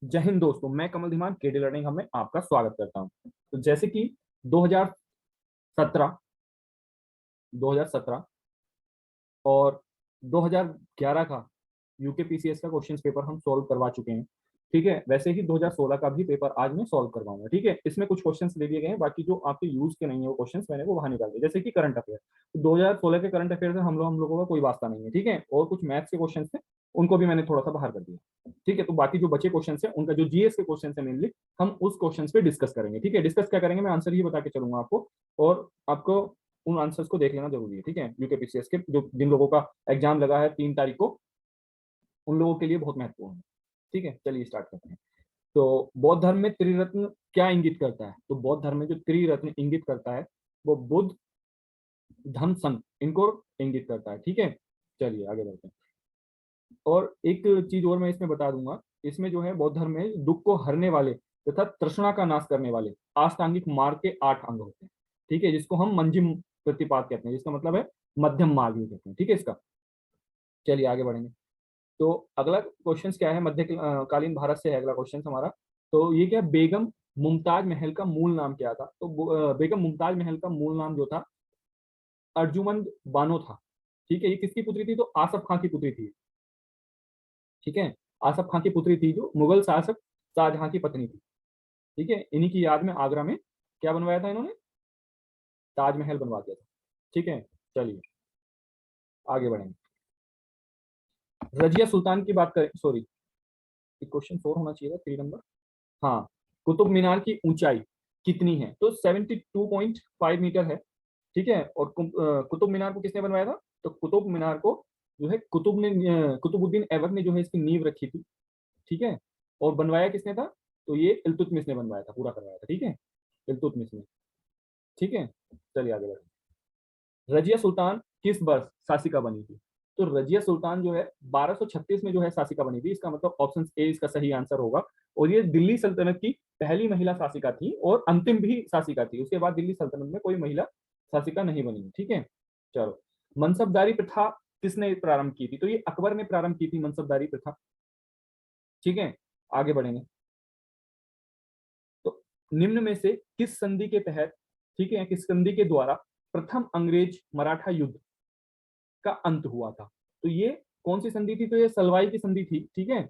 जय हिंद दोस्तों, मैं कमल धीमान केडी लर्निंग हब में आपका स्वागत करता हूं। तो जैसे कि 2017 2017 और 2011 का यूके पीसीएस का क्वेश्चन पेपर हम सॉल्व करवा चुके हैं। ठीक है, वैसे ही 2016 का भी पेपर आज मैं सॉल्व करवाऊंगा। ठीक है, इसमें कुछ क्वेश्चंस दे दिए गए हैं, बाकी जो आपके यूज के नहीं है वो क्वेश्चंस मैंने वो बाहर निकाल दिए। जैसे कि करंट अफेयर, तो 2016 के करंट अफेयर से हम लोगों का कोई वास्ता नहीं है। ठीक है, और कुछ मैथ्स के क्वेश्चन थे, उनको भी मैंने थोड़ा सा बाहर कर दिया। ठीक है, तो बाकी जो बचे क्वेश्चन है उनका जो जीएस के क्वेश्चन है मेनली, हम उस क्वेश्चन पे डिस्कस करेंगे। ठीक है, डिस्कस क्या करेंगे, मैं आंसर ही बता के चलूंगा आपको, और आपको उन आंसर्स को देख लेना जरूरी है। ठीक है, यूके पीसीएस के जो जिन लोगों का एग्जाम लगा है 3 तारीख को, उन लोगों के लिए बहुत महत्वपूर्ण है। ठीक है, चलिए स्टार्ट करते हैं। तो बौद्ध धर्म में त्रिरत्न क्या इंगित करता है? तो बौद्ध धर्म में जो त्रिरत्न इंगित करता है वो बुद्ध, धम्म, संघ, इनको इंगित करता है। ठीक है, चलिए आगे बढ़ते हैं। और एक चीज और मैं इसमें बता दूंगा, इसमें जो है बौद्ध धर्म में दुख को हरने वाले तथा तृष्णा का नाश करने वाले आष्टांगिक मार्ग के 8 अंग होते हैं। ठीक है, जिसको हम मंजिम प्रतिपाद कहते हैं, जिसका मतलब है मध्यम मार्ग भी कहते हैं। ठीक है, इसका चलिए आगे बढ़ेंगे। तो अगला क्वेश्चन क्या है, मध्यकालीन भारत से है अगला क्वेश्चन हमारा। तो ये क्या, बेगम मुमताज महल का मूल नाम क्या था? तो बेगम मुमताज महल का मूल नाम जो था अर्जुमंद बानो था। ठीक है, ये किसकी पुत्री थी? तो आसफ खां की पुत्री थी। ठीक है, आसफ खां की पुत्री थी, जो मुगल शासक शाहजहां की पत्नी थी। ठीक है, इन्हीं की याद में आगरा में क्या बनवाया था इन्होंने? ताजमहल बनवा दिया था। ठीक है, चलिए आगे बढ़ेंगे। रजिया सुल्तान की बात करें, सॉरी, क्वेश्चन 4 होना चाहिए था, 3 नंबर। हाँ, कुतुब मीनार की ऊंचाई कितनी है? तो 72.5 मीटर है। ठीक है, और कुतुब मीनार को किसने बनवाया था? तो कुतुब मीनार को जो है कुतुबुद्दीन ऐबक ने जो है इसकी नींव रखी थी। ठीक है, और बनवाया किसने था? तो ये इल्तुतमिश ने बनवाया था, पूरा करवाया था। ठीक है, इल्तुतमिश ने। ठीक है, चलिए आगे बढ़ते हैं। रजिया सुल्तान किस वर्ष शासिका बनी थी? तो रजिया सुल्तान जो है 1236 में जो है शासिका बनी थी। इसका मतलब ऑप्शन ए इसका सही आंसर होगा। और ये दिल्ली सल्तनत की पहली महिला शासिका थी और अंतिम भी शासिका थी। उसके बाद दिल्ली सल्तनत में कोई महिला शासिका नहीं बनी। ठीक है, चलो। मनसबदारी प्रथा किसने प्रारंभ की थी? तो ये अकबर ने प्रारंभ की थी मनसबदारी प्रथा। ठीक है, आगे बढ़ेंगे। तो निम्न में से किस संधि के तहत, ठीक है, किस संधि के द्वारा प्रथम अंग्रेज मराठा युद्ध का अंत हुआ था? तो ये कौन सी संधि थी? तो ये सलवाई की संधि थी। ठीक है,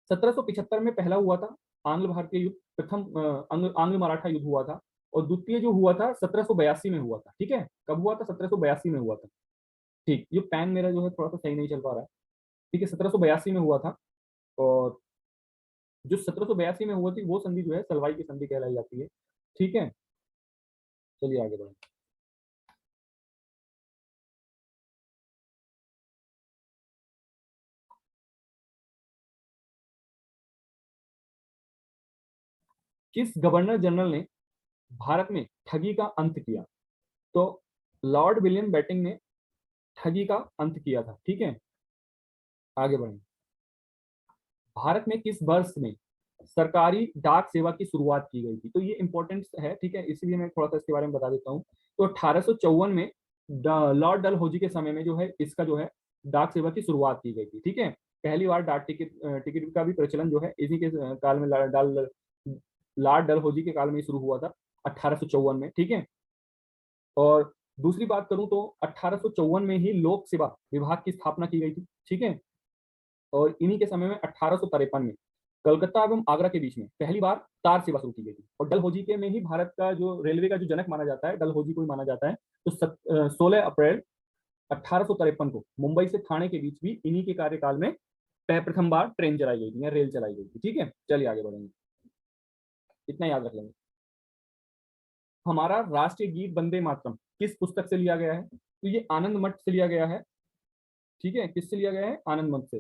1775 में पहला हुआ था आंग्ल भारतीय युद्ध, प्रथम आंग्ल मराठा युद्ध हुआ था। और द्वितीय जो हुआ था 1782 में हुआ था। ठीक है, कब हुआ था? 1782 में हुआ था। ठीक, ये पेन मेरा जो है थोड़ा सा सही नहीं चल पा रहा है। ठीक है, 1782 में हुआ था। और जो 1782 में हुआ थी वो संधि जो है सलवाई की संधि कहलाई जाती है। ठीक है, चलिए आगे बढ़ें। किस गवर्नर जनरल ने भारत में ठगी का अंत किया? तो लॉर्ड विलियम बेटिंग ने ठगी का अंत किया था। ठीक है, आगे बढ़ें। भारत में किस वर्ष में सरकारी डाक सेवा की शुरुआत की गई थी? तो ये इंपॉर्टेंट है। ठीक है, इसलिए मैं थोड़ा सा इसके बारे में बता देता हूँ। तो 1854 में लॉर्ड डलहौजी के समय में जो है इसका जो है डाक सेवा की शुरुआत की गई थी। ठीक है, पहली बार डाक टिकट टिकट का भी प्रचलन जो है इसी के काल में लॉर्ड डलहौजी के काल में शुरू हुआ था, 1854 में। ठीक है, और दूसरी बात करूं तो 1854 में ही लोक सेवा विभाग की स्थापना की गई थी। ठीक है, और इन्हीं के समय में 1853 में कलकत्ता एवं आगरा के बीच में पहली बार तार सेवा शुरू की गई थी। और डलहौजी के में ही भारत का जो रेलवे का जो जनक माना जाता है, डलहौजी को ही माना जाता है। तो 16 अप्रैल 1853 को मुंबई से थाने के बीच भी इन्हीं के कार्यकाल में प्रथम बार ट्रेन चलाई गई थी या रेल चलाई गई थी। ठीक है, चलिए आगे बढ़ेंगे, इतना याद रख लेंगे। हमारा राष्ट्रीय गीत वंदे मातरम किस पुस्तक से लिया गया है? तो ये आनंद मठ से लिया गया है। ठीक है, किससे लिया गया है? आनंद मठ से।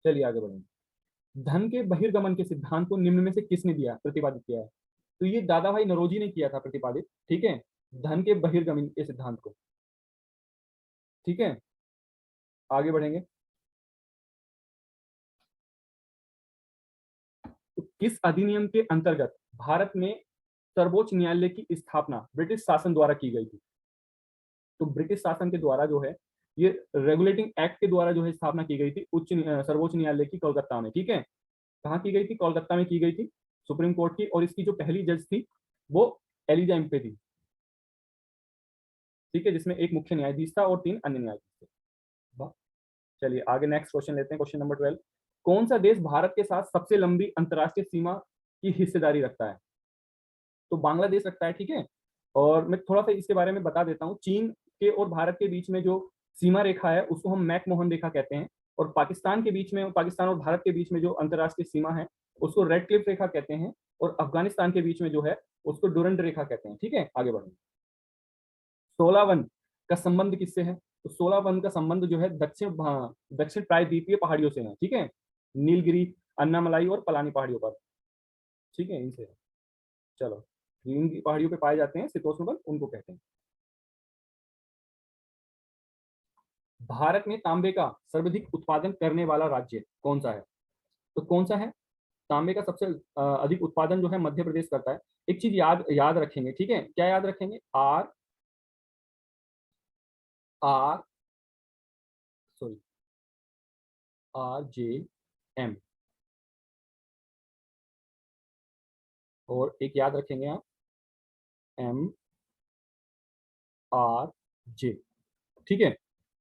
चलिए आगे बढ़ेंगे। धन के बहिर्गमन के सिद्धांत को निम्न में से किसने दिया प्रतिपादित किया है? तो ये दादा भाई नौरोजी ने किया था प्रतिपादित। ठीक है, धन के बहिर्गमन के सिद्धांत को। ठीक है, आगे बढ़ेंगे। तो किस अधिनियम के अंतर्गत भारत में सर्वोच्च न्यायालय की स्थापना ब्रिटिश शासन द्वारा की गई थी? तो ब्रिटिश शासन के द्वारा जो है ये रेगुलेटिंग एक्ट के द्वारा जो है स्थापना की गई थी सर्वोच्च न्यायालय की कोलकाता में। ठीक है, कहाँ की गई थी? कोलकाता में की गई थी सुप्रीम कोर्ट की, और इसकी जो पहली जज थी वो एलिजा इम्पे थी, ठीक है, जिसमें एक मुख्य न्यायाधीश था और 3 अन्य न्यायाधीश थे। वाह। चलिए आगे नेक्स्ट क्वेश्चन लेते हैं, क्वेश्चन नंबर 12। कौन सा देश भारत के साथ सबसे लंबी अंतर्राष्ट्रीय सीमा की हिस्सेदारी रखता है? तो बांग्लादेश रखता है, ठीक है। और मैं थोड़ा सा इसके बारे में बता देता हूँ। चीन के और भारत के बीच में जो सीमा रेखा है उसको हम मैकमोहन रेखा कहते हैं, और पाकिस्तान के बीच में, पाकिस्तान और भारत के बीच में जो अंतर्राष्ट्रीय सीमा है उसको रेड क्लिफ रेखा कहते हैं, और अफगानिस्तान के बीच में जो है उसको डुरंड रेखा कहते हैं, ठीक है। आगे बढ़ेंगे। 16 वन का संबंध किससे है? तो 16 वन का संबंध जो है दक्षिण प्रायद्वीपीय पहाड़ियों से है, ठीक है, नीलगिरी, अन्नामलाई और पलानी पहाड़ियों पर, ठीक है, इनसे है। चलो, जिन पहाड़ियों पे पाए जाते हैं शीतोष्ण वन, उनको कहते हैं। भारत में तांबे का सर्वाधिक उत्पादन करने वाला राज्य कौन सा है? तो कौन सा है? तांबे का सबसे अधिक उत्पादन जो है मध्य प्रदेश करता है। एक चीज याद याद रखेंगे, ठीक है, क्या याद रखेंगे? R, R, sorry, R J M, और एक याद रखेंगे आप, एम आर जे, ठीक है।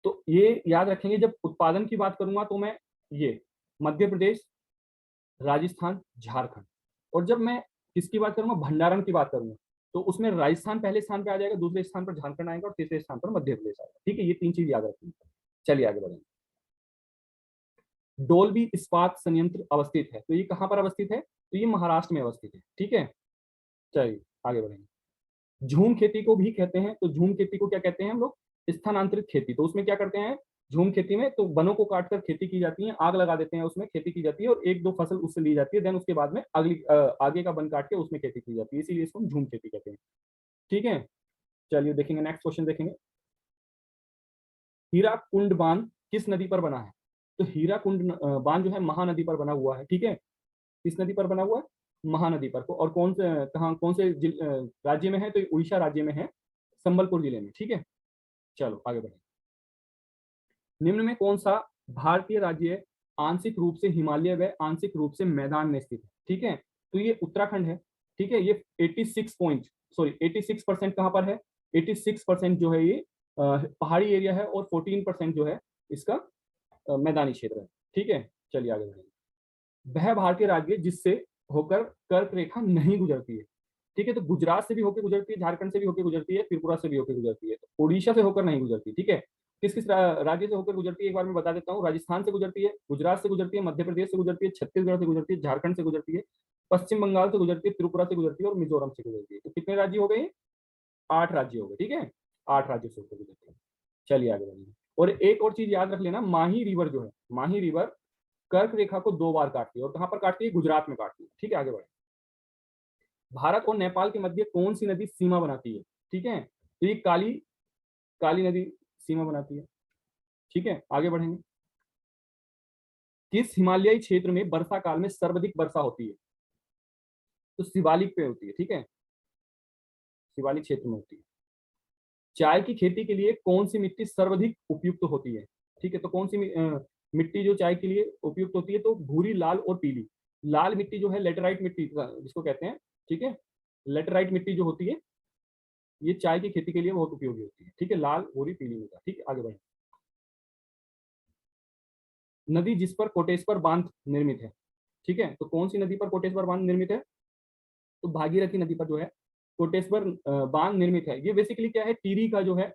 तो ये याद रखेंगे, जब उत्पादन की बात करूंगा तो मैं ये मध्य प्रदेश, राजस्थान, झारखंड, और जब मैं किसकी बात करूंगा, भंडारण की बात करूंगा, तो उसमें राजस्थान पहले स्थान पे आ जाएगा, दूसरे स्थान पर झारखंड आएगा, और तीसरे स्थान पर मध्य प्रदेश आएगा, ठीक है। ये 3 चीज याद रखेंगे। चलिए आगे बढ़ेंगे। डोल्बी इस्पात संयंत्र अवस्थित है, तो ये कहां पर अवस्थित है? तो ये महाराष्ट्र में अवस्थित है, ठीक है। चलिए आगे बढ़ेंगे। झूम खेती को भी कहते हैं, तो झूम खेती को क्या कहते हैं हम लोग? स्थानांतरित खेती। तो उसमें क्या करते हैं झूम खेती में? तो वनों को काटकर खेती की जाती है, आग लगा देते हैं, उसमें खेती की जाती है, और एक दो फसल उससे ली जाती है, देन उसके बाद में अगली आगे का वन काट के उसमें खेती की जाती है, इसीलिए इसको हम झूम खेती कहते हैं, ठीक है। चलिए देखेंगे, नेक्स्ट क्वेश्चन देखेंगे। हीरा कुंड बांध किस नदी पर बना है? तो हीरा कुंड बांध जो है महानदी पर बना हुआ है, ठीक है। किस नदी पर बना हुआ है? महानदी पर। और कौन से, कहाँ, कौन से राज्य में है? तो उड़ीसा राज्य में है, संबलपुर जिले में, ठीक है। चलो आगे बढ़े। निम्न में कौन सा भारतीय राज्य आंशिक रूप से हिमालय व आंशिक रूप से मैदान में स्थित है? ठीक है, तो ये उत्तराखंड है, ठीक है। ये 86% कहां पर है? 86% जो है ये पहाड़ी एरिया है, और 14% जो है इसका मैदानी क्षेत्र है, ठीक है। चलिए आगे बढ़ेंगे। वह भारतीय राज्य जिससे होकर कर्क रेखा नहीं गुजरती है, ठीक है। तो गुजरात से भी होकर गुजरती है, झारखंड से भी होकर गुजरती है, त्रिपुरा से भी होकर गुजरती है, तो उड़ीसा से होकर नहीं गुजरती, ठीक है। किस किस राज्य से होकर गुजरती है एक बार मैं बता देता हूँ। राजस्थान से गुजरती है, गुजरात से गुजरती है, मध्य प्रदेश से गुजरती है, छत्तीसगढ़ से गुजरती है, झारखंड से गुजरती है, पश्चिम बंगाल से गुजरती है, त्रिपुरा से गुजरती है, और मिजोरम से गुजरती है। तो कितने राज्य हो गए? 8 राज्य हो गए, ठीक है। 8 राज्यों से होकर गुजरती है। चलिए आगे बढ़िए। और एक और चीज याद रख लेना, माही रिवर जो है, माही रिवर कर्क रेखा को 2 बार काटती है, और कहां पर काटती है? गुजरात में काटती है, ठीक है। आगे बढ़े। भारत और नेपाल के मध्य कौन सी नदी सीमा बनाती है? ठीक है, तो ये काली काली नदी सीमा बनाती है, ठीक है। आगे बढ़ेंगे। किस हिमालयी क्षेत्र में वर्षा काल में सर्वाधिक वर्षा होती है? तो शिवालिक पे होती है, ठीक है, शिवालिक क्षेत्र में होती है। चाय की खेती के लिए कौन सी मिट्टी सर्वाधिक उपयुक्त होती है? ठीक है, तो कौन सी मिट्टी जो चाय के लिए उपयुक्त होती है? तो भूरी, लाल और पीली। लाल मिट्टी जो है लेटराइट मिट्टी जिसको कहते हैं, ठीक है। लेटराइट मिट्टी जो होती है ये चाय की खेती के लिए बहुत उपयोगी होती है, ठीक है, लाल, भूरी, पीली मिट्टी, ठीक है। आगे बढ़े। नदी जिस पर कोटेश्वर बांध निर्मित है, ठीक है, तो कौन सी नदी पर कोटेश्वर बांध निर्मित है? तो भागीरथी नदी पर जो है कोटेश्वर बांध निर्मित है। ये बेसिकली क्या है? टीरी का जो है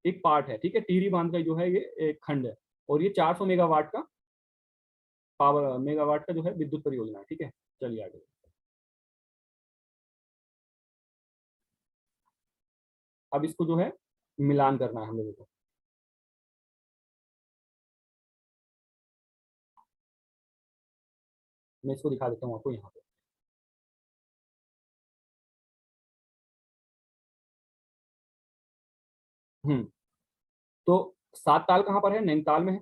एक पार्ट है, ठीक है, टिहरी बांध का जो है ये एक खंड है, और ये 400 मेगावाट का पावर, मेगावाट का जो है विद्युत परियोजना है, ठीक है। चलिए आगे। अब इसको जो है मिलान करना है हम लोगों को। मैं इसको दिखा देता हूँ आपको यहाँ पे। हम्म, तो 7 ताल कहाँ पर है? नैनीताल में है,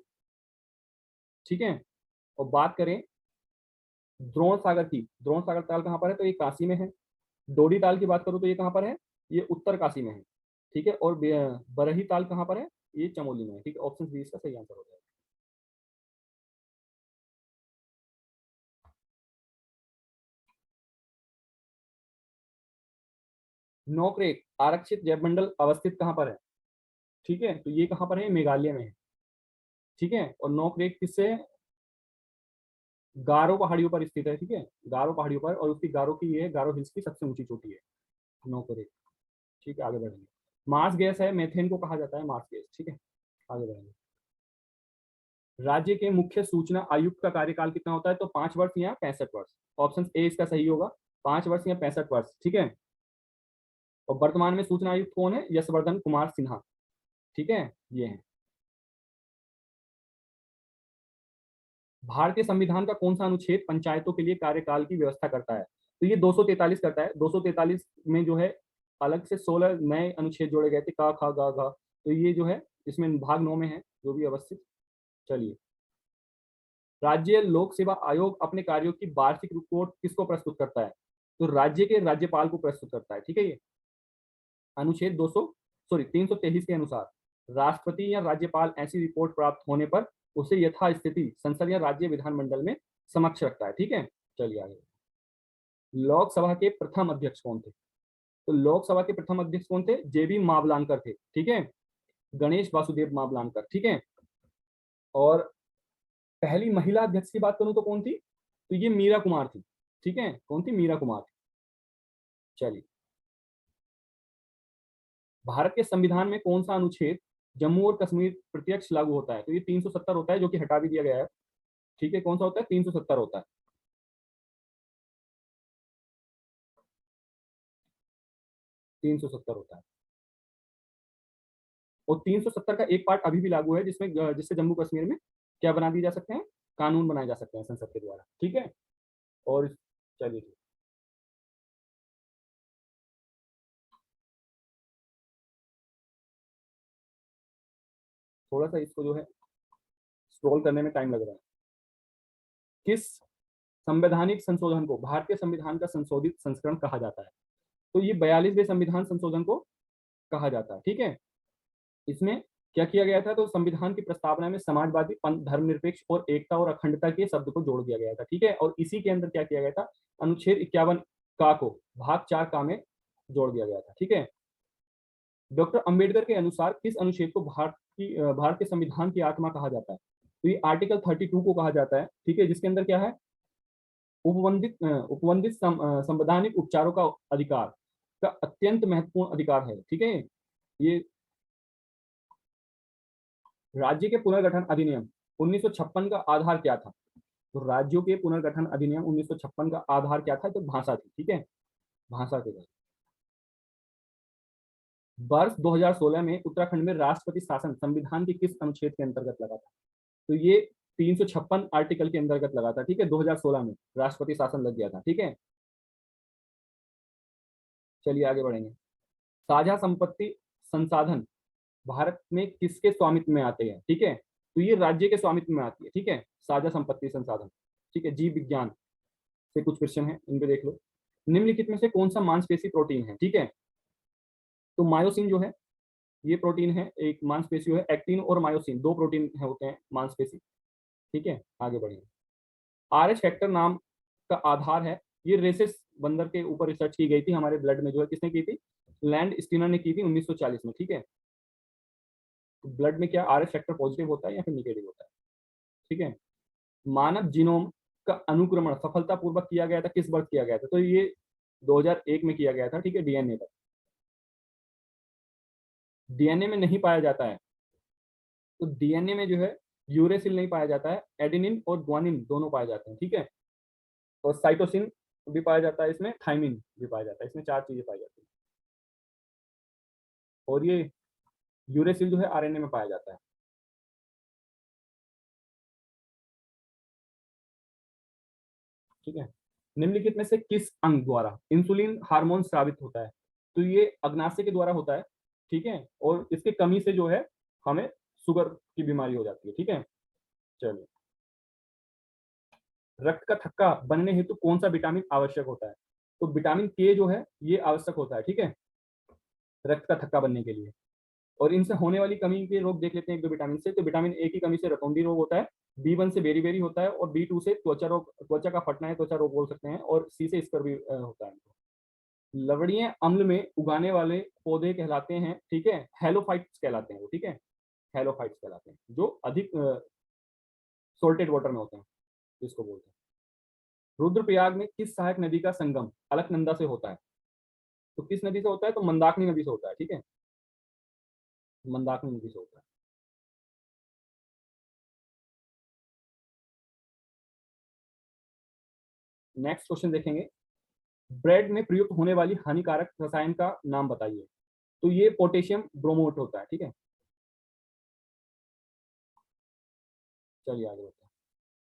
ठीक है। और बात करें द्रोण सागर की, द्रोण सागर ताल कहाँ पर है? तो ये काशी में है। डोडी ताल की बात करूँ तो ये कहाँ पर है? ये उत्तर काशी में है, ठीक है। और बरही ताल कहाँ पर है? ये चमोली में है, ठीक है। ऑप्शन बी इसका सही आंसर हो जाएगा। नोकरेक आरक्षित जैवमंडल अवस्थित कहाँ पर है? ठीक है, तो ये कहाँ पर है? मेघालय में है। ठीक है, और नोकरेक किससे? गारो पहाड़ियों पर स्थित है। ठीक है, गारो पहाड़ियों पर, और उसकी गारो की, ये गारो हिल्स की सबसे ऊंची चोटी है नोकरेक। ठीक है, आगे बढ़ेंगे। मार्स गैस है, मेथेन को कहा जाता है मार्स गैस। ठीक है, आगे बढ़ेंगे। राज्य के मुख्य सूचना आयुक्त का कार्यकाल कितना होता है? तो 5 वर्ष या 65 वर्ष। ऑप्शन ए इसका सही होगा, 5 वर्ष या 65 वर्ष। ठीक है, और वर्तमान में सूचना आयुक्त कौन है? यशवर्धन कुमार सिन्हा। ठीक है, ये है। भारतीय संविधान का कौन सा अनुच्छेद पंचायतों के लिए कार्यकाल की व्यवस्था करता है? तो ये 243 करता है। 243 में जो है अलग से 16 नए अनुच्छेद जोड़े गए थे, का खा गा घा। तो ये जो है इसमें भाग 9 में है, जो भी अवस्थित। चलिए, राज्य लोक सेवा आयोग अपने कार्यों की वार्षिक रिपोर्ट किसको प्रस्तुत करता है? तो राज्य के राज्यपाल को प्रस्तुत करता है। ठीक है, ये अनुच्छेद 323 के अनुसार राष्ट्रपति या राज्यपाल ऐसी रिपोर्ट प्राप्त होने पर उसे यथास्थिति संसद या राज्य विधानमंडल में समक्ष रखता है। ठीक है, चलिए आगे। लोकसभा के प्रथम अध्यक्ष कौन थे? तो लोकसभा के प्रथम अध्यक्ष कौन थे? जेबी मावलांकर थे। ठीक है, गणेश वासुदेव मावलांकर। ठीक है, और पहली महिला अध्यक्ष की बात करूं तो कौन थी? तो ये मीरा कुमार थी। ठीक है, कौन थी? मीरा कुमार थी। चलिए, भारत के संविधान में कौन सा अनुच्छेद जम्मू और कश्मीर प्रत्यक्ष लागू होता है? तो ये 370 होता है, जो कि हटा भी दिया गया है। ठीक है, कौन सा होता है? 370 होता है। 370 होता है, और 370 का एक पार्ट अभी भी लागू है, जिसमें जिससे जम्मू कश्मीर में क्या बना दिए जा सकते हैं? कानून बनाए जा सकते हैं संसद के द्वारा। ठीक है, और चलिए, थोड़ा सा इसको जो है स्क्रॉल करने में टाइम लग रहा है। किस संवैधानिक संशोधन को भारतीय संविधान का संशोधित संस्करण कहा जाता है? तो ये 42वें संविधान संशोधन को कहा जाता है। ठीक है, इसमें क्या किया गया था? तो संविधान की प्रस्तावना में समाजवादी, धर्मनिरपेक्ष और एकता और अखंडता के शब्द को जोड़ दिया गया था। ठीक है, और इसी के अंदर क्या किया गया था? अनुच्छेद 51 का को भाग 4 का में जोड़ दिया गया था। ठीक है, डॉक्टर अंबेडकर के अनुसार किस अनुच्छेद को भारत के संविधान की आत्मा कहा जाता है? तो ये आर्टिकल 32 को कहा जाता है। ठीक है, जिसके अंदर क्या है? उपबंधित संवैधानिक उपचारों का अधिकार का अत्यंत महत्वपूर्ण अधिकार है। ठीक है, ये राज्य के पुनर्गठन अधिनियम 1956 का आधार क्या था? तो राज्यों के पुनर्गठन अधिनियम 1956 का आधार क्या था? तो भाषा थी। ठीक है, भाषा के बाद वर्ष 2016 में उत्तराखंड में राष्ट्रपति शासन संविधान के किस अनुच्छेद के अंतर्गत लगा था? तो ये 356 आर्टिकल के अंतर्गत लगा था। ठीक है, 2016 में राष्ट्रपति शासन लग गया था। ठीक है, चलिए आगे बढ़ेंगे। साझा संपत्ति संसाधन भारत में किसके स्वामित्व में आते हैं? ठीक है, तो ये राज्य के स्वामित्व में आती है। ठीक है, साझा संपत्ति संसाधन। ठीक है, जीव विज्ञान से कुछ क्वेश्चन है, इन पे देख लो। निम्नलिखित में से कौन सा मांसपेशी प्रोटीन है? ठीक है, तो मायोसिन जो है ये प्रोटीन है, एक मांसपेशी है। एक्टिन और मायोसिन दो प्रोटीन है, होते हैं मांसपेशी। ठीक है, आगे बढ़िए। आर एच फैक्टर नाम का आधार है, ये रेसिस बंदर के ऊपर रिसर्च की गई थी हमारे ब्लड में, जो है किसने की थी? लैंड स्टीनर ने की थी 1940 में। ठीक है, तो ब्लड में क्या आर एच फैक्टर पॉजिटिव होता है या फिर निगेटिव होता है? ठीक है, मानव जीनोम का अनुक्रमण सफलतापूर्वक किया गया था, किस वर्ष किया गया था? तो ये 2001 में किया गया था। ठीक है, डीएनए पर। डीएनए में नहीं पाया जाता है, तो डीएनए में जो है यूरेसिल नहीं पाया जाता है, एडेनिन और ग्वानिन दोनों पाए जाते हैं। ठीक है, और साइटोसिन भी पाया जाता है इसमें, थाइमिन भी पाया जाता है इसमें, 4 चीजें पाई जाती हैं। और ये यूरेसिल जो है आरएनए में पाया जाता है। ठीक है, निम्नलिखित में से किस अंग द्वारा इंसुलिन हार्मोन स्रावित होता है? तो ये अग्नाशय के द्वारा होता है। ठीक है, और इसके कमी से जो है हमें शुगर की बीमारी हो जाती है। ठीक है, चलिए। रक्त का थक्का बनने हेतु कौन सा विटामिन आवश्यक होता है? तो विटामिन के जो है ये आवश्यक होता है। ठीक है, रक्त का थक्का बनने के लिए। और इनसे होने वाली कमी के रोग देख लेते हैं एक दो विटामिन से। तो विटामिन ए की कमी से रतौंधी रोग होता है, बी1 से बेरी बेरी होता है, और बी2 से त्वचा रोग, त्वचा का फटना है, त्वचा रोग बोल सकते हैं, और सी से स्कर भी होता है। लवणीय अम्ल में उगाने वाले पौधे कहलाते हैं, ठीक है, हेलोफाइट्स कहलाते हैं वो, ठीक है, हेलोफाइट्स कहलाते हैं, जो अधिक सोल्टेड वाटर में होते हैं, जिसको बोलते हैं। रुद्रप्रयाग में किस सहायक नदी का संगम अलकनंदा से होता है? तो किस नदी से होता है? तो मंदाकिनी नदी से होता है, ठीक है, मंदाकिनी नदी से होता है। नेक्स्ट क्वेश्चन देखेंगे, ब्रेड में प्रयुक्त होने वाली हानिकारक रसायन का नाम बताइए। तो ये पोटेशियम ब्रोमोट होता है, ठीक है। चलिए आगे बढ़ते हैं।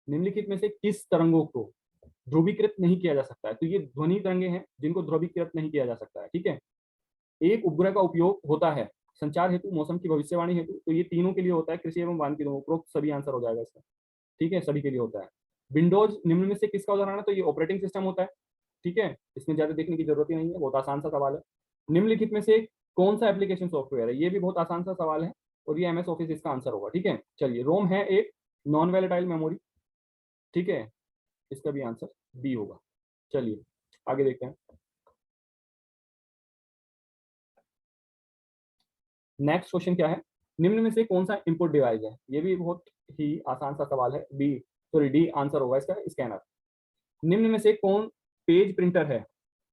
निम्नलिखित में से किस तरंगों को ध्रुवीकृत नहीं किया जा सकता है? तो ये ध्वनि तरंगे हैं जिनको ध्रुवीकृत नहीं किया जा सकता है, ठीक है। एक उपग्रह का उपयोग होता है संचार हेतु, मौसम की भविष्यवाणी हेतु, तो ये तीनों के लिए होता है, कृषि एवं वानिकी दोनों, उपरोक्त सभी आंसर हो जाएगा इसका, ठीक है, सभी के लिए होता है। विंडोज निम्न में से किसका उदाहरण है? तो ये ऑपरेटिंग सिस्टम होता है, ठीक है, इसमें ज्यादा देखने की जरूरत ही नहीं है, बहुत आसान सा सवाल है। निम्नलिखित में से कौन सा एप्लीकेशन सॉफ्टवेयर है? ये भी बहुत आसान सा सवाल है, और ये एमएस ऑफिस इसका आंसर होगा, ठीक है। चलिए, रोम है एक नॉन वैलेटाइल मेमोरी, ठीक है, इसका भी आंसर बी होगा। चलिए आगे देखते हैं। नेक्स्ट क्वेश्चन क्या है? निम्न में से कौन सा इनपुट डिवाइस है? ये भी बहुत ही आसान सा सवाल है, बी, सॉरी डी आंसर होगा इसका, स्कैनर। निम्न में से कौन पेज प्रिंटर है,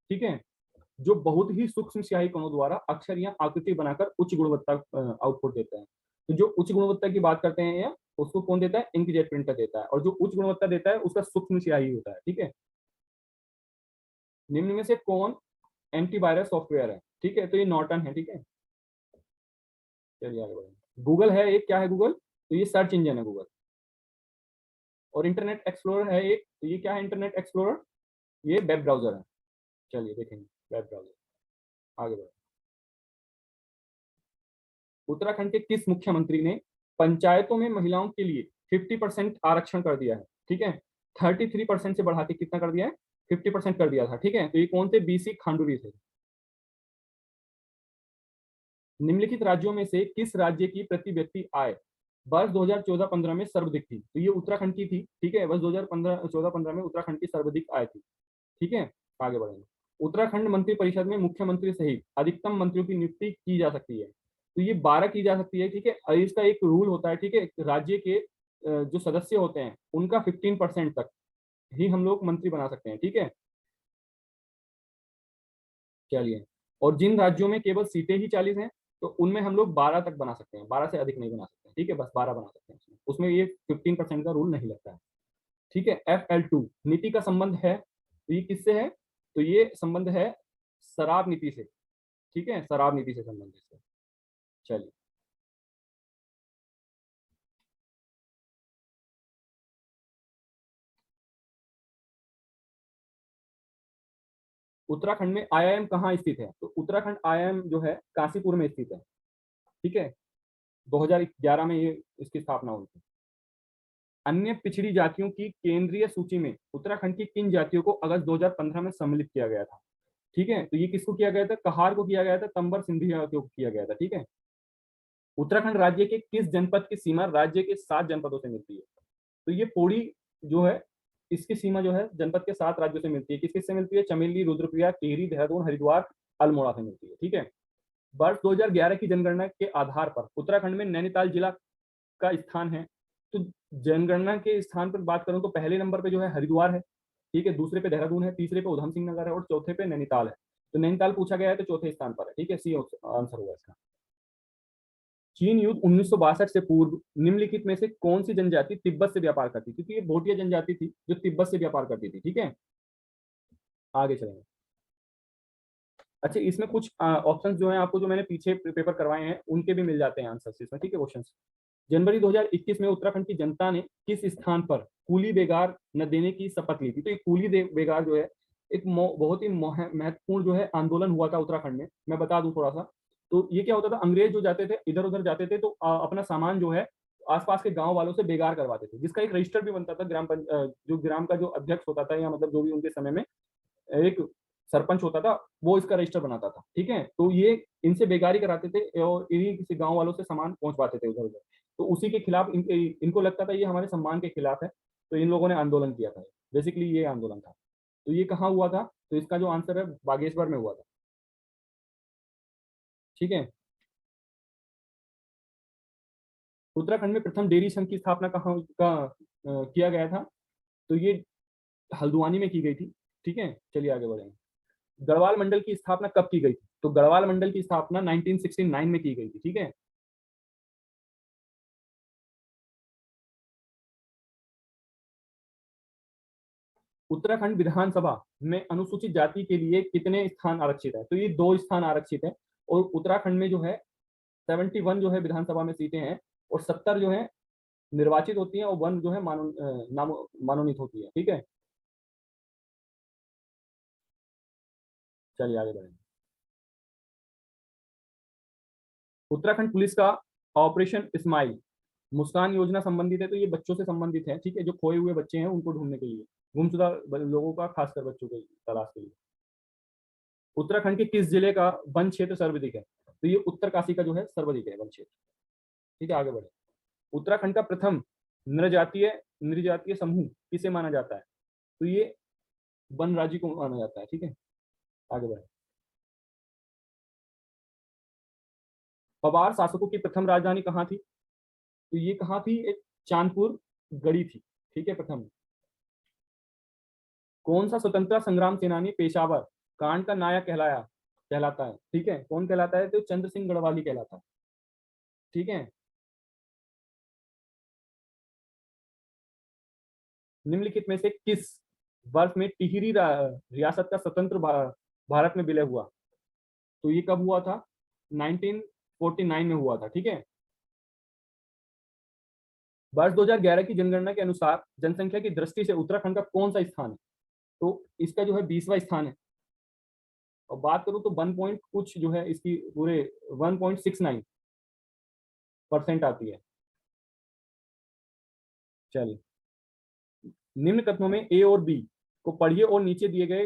ठीक है, जो बहुत ही सूक्ष्म स्याही कणों द्वारा अक्षर या आकृति बनाकर उच्च गुणवत्ता आउटपुट देता है? तो जो उच्च गुणवत्ता की बात करते हैं या उसको कौन देता है? इंकजेट प्रिंटर देता है, और जो उच्च गुणवत्ता देता है उसका सूक्ष्म स्याही होता है, ठीक है। निम्न में से कौन एंटीवायरस सॉफ्टवेयर है? ठीक है, तो ये नॉर्टन है, ठीक है। चलिए आगे बढ़ें। गूगल है एक, क्या है गूगल? तो ये सर्च इंजन है गूगल। और इंटरनेट एक्सप्लोरर है एक, तो ये क्या है? इंटरनेट एक्सप्लोरर, ये वेब ब्राउजर है। चलिए देखेंगे वेब ब्राउजर, आगे बढ़ें। उत्तराखंड के किस मुख्यमंत्री ने पंचायतों में महिलाओं के लिए 50% आरक्षण कर दिया है? ठीक है, 33% से बढ़ा के कितना कर दिया है? 50% कर दिया था, ठीक है। तो ये कौन थे? बीसी खांडूरी थे। निम्नलिखित राज्यों में से किस राज्य की प्रति व्यक्ति आय वर्ष 2014-15 में सर्वाधिक थी? तो ये उत्तराखंड की थी, ठीक है, वर्ष 2014-15 में उत्तराखंड की सर्वाधिक आय थी, ठीक है। आगे बढ़ेंगे। उत्तराखंड मंत्री परिषद में मुख्यमंत्री सहित अधिकतम मंत्रियों की नियुक्ति की जा सकती है? तो ये 12 की जा सकती है, ठीक है। और इसका एक रूल होता है, ठीक है, राज्य के जो सदस्य होते हैं उनका 15% तक ही हम लोग मंत्री बना सकते हैं, ठीक है। चलिए, और जिन राज्यों में केवल सीटें ही 40 हैं, तो उनमें हम लोग 12 तक बना सकते हैं, 12 से अधिक नहीं बना सकते, ठीक है, बस 12 बना सकते हैं उसमें, ये 15% का रूल नहीं लगता है, ठीक है। FL2 नीति का संबंध है, तो ये किससे है? तो ये संबंध है शराब नीति से, ठीक है, शराब नीति से संबंधित है। चलिए, उत्तराखंड में IIM कहाँ स्थित है? तो उत्तराखंड IIM जो है काशीपुर में स्थित है, ठीक है, 2011 में ये इसकी स्थापना हुई थी। अन्य पिछड़ी जातियों की केंद्रीय सूची में उत्तराखंड की किन जातियों को अगस्त 2015 में सम्मिलित किया गया था? ठीक है, तो ये किसको किया गया था? कहार को किया गया था, तंबर सिंधिया को किया गया था, ठीक है। उत्तराखंड राज्य के किस जनपद की सीमा राज्य के 7 जनपदों से मिलती है? तो ये पौड़ी जो है, इसकी सीमा जो है जनपद के 7 राज्यों से मिलती है। किस किस से मिलती है? चमेली, रुद्रप्रयाग, टिहरी, देहरादून, हरिद्वार, अल्मोड़ा से मिलती है, ठीक है। वर्ष 2011 की जनगणना के आधार पर उत्तराखंड में नैनीताल जिला का स्थान है। तो जनगणना के स्थान पर बात करूं तो पहले नंबर पे जो है हरिद्वार है, ठीक है, दूसरे पे देहरादून है, तीसरे पे उधम सिंह नगर है, और चौथे पे नैनीताल है। तो नैनीताल पूछा गया है तो चौथे स्थान पर है, ठीक है, सी आंसर होगा इसका। चीन युद्ध 1962 से पूर्व निम्नलिखित में से कौन सी जनजाति तिब्बत से व्यापार करती थी? क्योंकि ये भोटिया जनजाति थी जो तिब्बत से व्यापार करती थी, ठीक है। आगे चलेंगे। अच्छा, इसमें कुछ ऑप्शंस जो हैं आपको, जो मैंने पीछे पेपर करवाए हैं उनके भी मिल जाते हैं आंसर्स इसमें, ठीक है, क्वेश्चंस। जनवरी 2021 में उत्तराखंड की जनता ने किस स्थान पर कूली बेगार न देने की शपथ ली थी? तो ये कूली बेगार जो है एक बहुत ही महत्वपूर्ण जो है आंदोलन हुआ था उत्तराखंड में। मैं बता दूं थोड़ा सा, तो ये क्या होता था, अंग्रेज जो जाते थे इधर उधर जाते थे, तो अपना सामान जो है आसपास के गांव वालों से बेगार करवाते थे, जिसका एक रजिस्टर भी बनता था। जो ग्राम का जो अध्यक्ष होता था, या मतलब जो भी उनके समय में एक सरपंच होता था, वो इसका रजिस्टर बनाता था, ठीक है। तो ये इनसे बेगारी कराते थे और इन्हीं किसी गांव वालों से सामान पहुंचवाते थे उधर उधर। तो उसी के खिलाफ इनको लगता था ये हमारे सम्मान के खिलाफ है, तो इन लोगों ने आंदोलन किया था। बेसिकली ये आंदोलन था। तो ये कहाँ हुआ था? तो इसका जो आंसर है बागेश्वर में हुआ था, ठीक है। उत्तराखंड में प्रथम डेयरी संघ की स्थापना कहाँ किया गया था? तो ये हल्द्वानी में की गई थी। ठीक है, चलिए आगे बढ़ेंगे। गढ़वाल मंडल की स्थापना कब की गई थी? तो गढ़वाल मंडल की स्थापना 1969 में की गई थी। ठीक है। उत्तराखंड विधानसभा में अनुसूचित जाति के लिए कितने स्थान आरक्षित है? तो ये 2 स्थान आरक्षित है। और उत्तराखंड में जो है 71 जो है विधानसभा में सीटें हैं, और 70 जो है निर्वाचित होती हैं, और 1 जो है मनोनीत होती है। ठीक है, चलिए आगे बढ़ेंगे। उत्तराखंड पुलिस का ऑपरेशन स्माइल मुस्कान योजना संबंधित है। तो ये बच्चों से संबंधित है। ठीक है, जो खोए हुए बच्चे हैं उनको ढूंढने के लिए, गुमशुदा लोगों का, खासकर बच्चों की तलाश के लिए। उत्तराखंड के किस जिले का वन क्षेत्र सर्वाधिक है? तो ये उत्तरकाशी का जो है सर्वाधिक है वन क्षेत्र। ठीक है, आगे बढ़े। उत्तराखंड का प्रथम नृजातीय नृजातीय समूह किसे माना जाता है? तो ये वन राज्य को माना जाता है। ठीक है, आगे बढ़े। पवार शासकों की प्रथम राजधानी कहाँ थी? तो ये कहाँ थी? एक चांदपुर गढ़ी थी। ठीक है, प्रथम। कौन सा स्वतंत्रता संग्राम सेनानी पेशावर कांड का नायक कहलाता है? ठीक है, कौन कहलाता है? तो चंद्र सिंह गढ़वाली कहलाता है। ठीक है। निम्नलिखित में से किस वर्ष में टिहरी रियासत का स्वतंत्र भारत में विलय हुआ? तो ये कब हुआ था? 1949 में हुआ था। ठीक है। वर्ष 2011 की जनगणना के अनुसार जनसंख्या की दृष्टि से उत्तराखंड का कौन सा स्थान है? तो इसका जो है 20वां स्थान है। और बात करूं तो 1 पॉइंट कुछ जो है इसकी पूरे 1.69% आती है। चलिए, निम्न कथनों में ए और बी को पढ़िए और नीचे दिए गए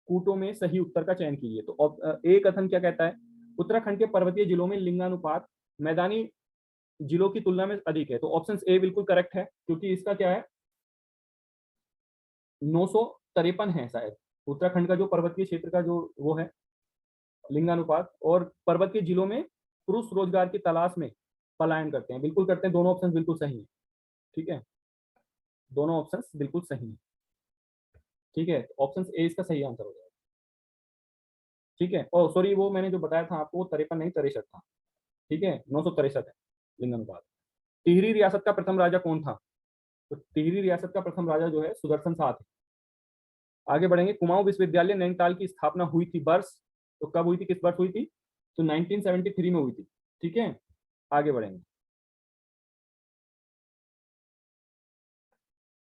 कूटों में सही उत्तर का चयन कीजिए। तो ए कथन क्या कहता है? उत्तराखंड के पर्वतीय जिलों में लिंगानुपात मैदानी जिलों की तुलना में अधिक है। तो ऑप्शन ए बिल्कुल करेक्ट है, क्योंकि इसका क्या है, 953 है शायद। उत्तराखंड का जो पर्वतीय क्षेत्र का जो वो है लिंगानुपात, और पर्वतीय जिलों में पुरुष रोजगार की तलाश में पलायन करते हैं। बिल्कुल करते हैं, दोनों ऑप्शन बिल्कुल सही है। ठीक है, दोनों ऑप्शन बिल्कुल सही है। ठीक है, ऑप्शन ए इसका सही आंसर हो जाएगा। ठीक है, ओ सॉरी, वो मैंने जो बताया था आपको 53 नहीं 63 था। ठीक है, 963 है लिंगानुपात। टिहरी रियासत का प्रथम राजा कौन था? तो टिहरी रियासत का प्रथम राजा जो है सुदर्शन शाह थे। आगे बढ़ेंगे। कुमाऊं विश्वविद्यालय नैनीताल की स्थापना हुई थी वर्ष? तो कब हुई थी, किस वर्ष हुई थी? तो 1973 में हुई थी। ठीक है, आगे बढ़ेंगे।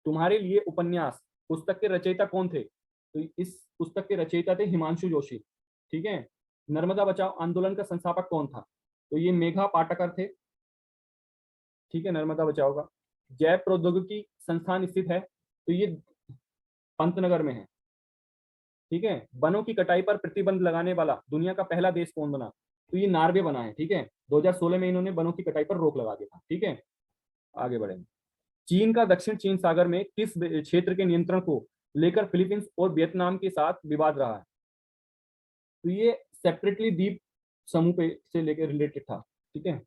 तुम्हारे लिए उपन्यास पुस्तक के रचयिता कौन थे? तो इस पुस्तक के रचयिता थे हिमांशु जोशी। ठीक है। नर्मदा बचाओ आंदोलन का संस्थापक कौन था? तो ये मेघा पाटकर थे। ठीक है, नर्मदा बचाओ का। जैव प्रौद्योगिकी संस्थान स्थित है? तो ये पंतनगर में है। ठीक है। वनों की कटाई पर प्रतिबंध लगाने वाला दुनिया का पहला देश कौन बना? तो ये नार्वे बना है। ठीक है, 2016 में इन्होंने वनों की कटाई पर रोक लगा दिया था। ठीक है, आगे बढ़ेंगे। चीन का दक्षिण चीन सागर में किस क्षेत्र के नियंत्रण को लेकर फिलीपींस और वियतनाम के साथ विवाद रहा है? तो ये सेपरेटली द्वीप समूह पे से लेकर रिलेटेड था। ठीक है।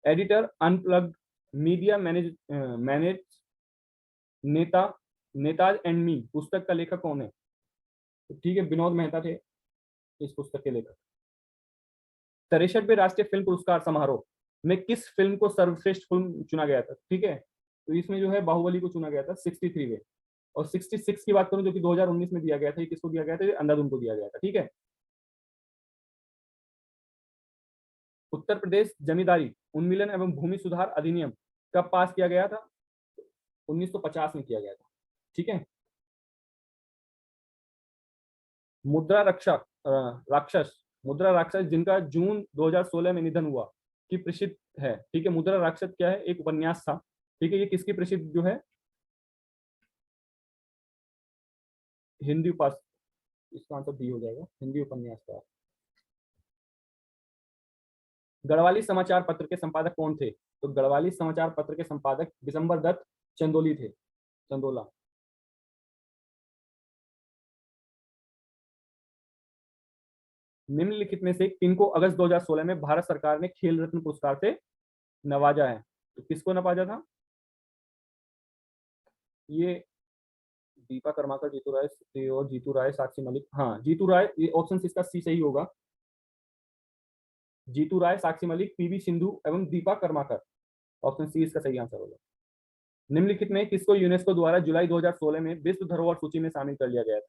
एडिटर अनप्लग्ड मीडिया मैनेज नेता नेताज एंड मी पुस्तक का लेखक कौन है? तो ठीक है, विनोद मेहता थे इस पुस्तक के लेखक। 63वें राष्ट्रीय फिल्म पुरस्कार समारोह में किस फिल्म को सर्वश्रेष्ठ फिल्म चुना गया था? ठीक है, तो इसमें जो है बाहुबली को चुना गया था 63वे। और 66 की बात करूं जो कि 2019 में दिया गया था, ये किसको दिया गया था? अंधाधुन को दिया गया था। ठीक है। उत्तर प्रदेश जमींदारी उन्मूलन एवं भूमि सुधार अधिनियम कब पास किया गया था? 1950 में किया गया था। ठीक है। मुद्रा रक्षक राक्षस मुद्रा राक्षस जिनका जून 2016 में निधन हुआ की प्रसिद्ध है। ठीक है, मुद्रा राक्षस क्या है? एक उपन्यास था। ठीक है, ये किसकी प्रसिद्ध जो है? हिंदी उपास इसका आंसर बी हो जाएगा, हिंदी उपन्यास का। गढ़वाली समाचार पत्र के संपादक कौन थे? तो गढ़वाली समाचार पत्र के संपादक विशंबर दत्त चंदोली थे, चंदोला। निम्नलिखित में से किनको अगस्त 2016 में भारत सरकार ने खेल रत्न पुरस्कार से नवाजा है? तो किसको नवाजा था? ये दीपा कर्माकर, जीतू राय और जीतू राय, साक्षी मलिक। हाँ, जीतू राय, ये ऑप्शन इसका सी सही होगा। जीतू राय, साक्षी मलिक, पीवी सिंधु एवं दीपा कर्माकर, ऑप्शन सी इसका सही आंसर होगा। निम्नलिखित में किसको यूनेस्को द्वारा जुलाई 2016 में विश्व धरोहर सूची में शामिल कर लिया गया था?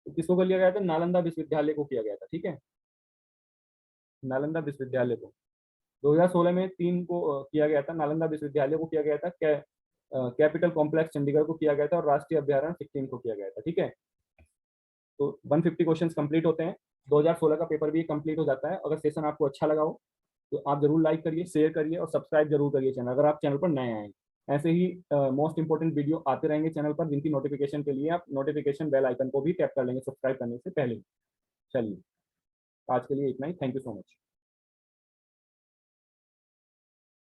तो किसको कर लिया गया था? नालंदा विश्वविद्यालय को किया गया था। ठीक है, नालंदा विश्वविद्यालय को 2016 में 3 को किया गया था। नालंदा विश्वविद्यालय को किया गया था, कैपिटल कॉम्प्लेक्स चंडीगढ़ को किया गया था और राष्ट्रीय अभ्यारण्य सिक्किम को किया गया था। ठीक है, तो 150 क्वेश्चंस कंप्लीट होते हैं। 2016 का पेपर भी कंप्लीट हो जाता है। अगर सेशन आपको अच्छा लगा हो तो आप जरूर लाइक करिए, शेयर करिए और सब्सक्राइब जरूर करिए चैनल, अगर आप चैनल पर नए आए हैं। ऐसे ही मोस्ट इंपोर्टेंट वीडियो आते रहेंगे चैनल पर, जिनकी नोटिफिकेशन के लिए आप नोटिफिकेशन बेल आइकन को भी टैप कर लेंगे सब्सक्राइब करने से पहले। चलिए, आज के लिए इतना ही। Thank you so much.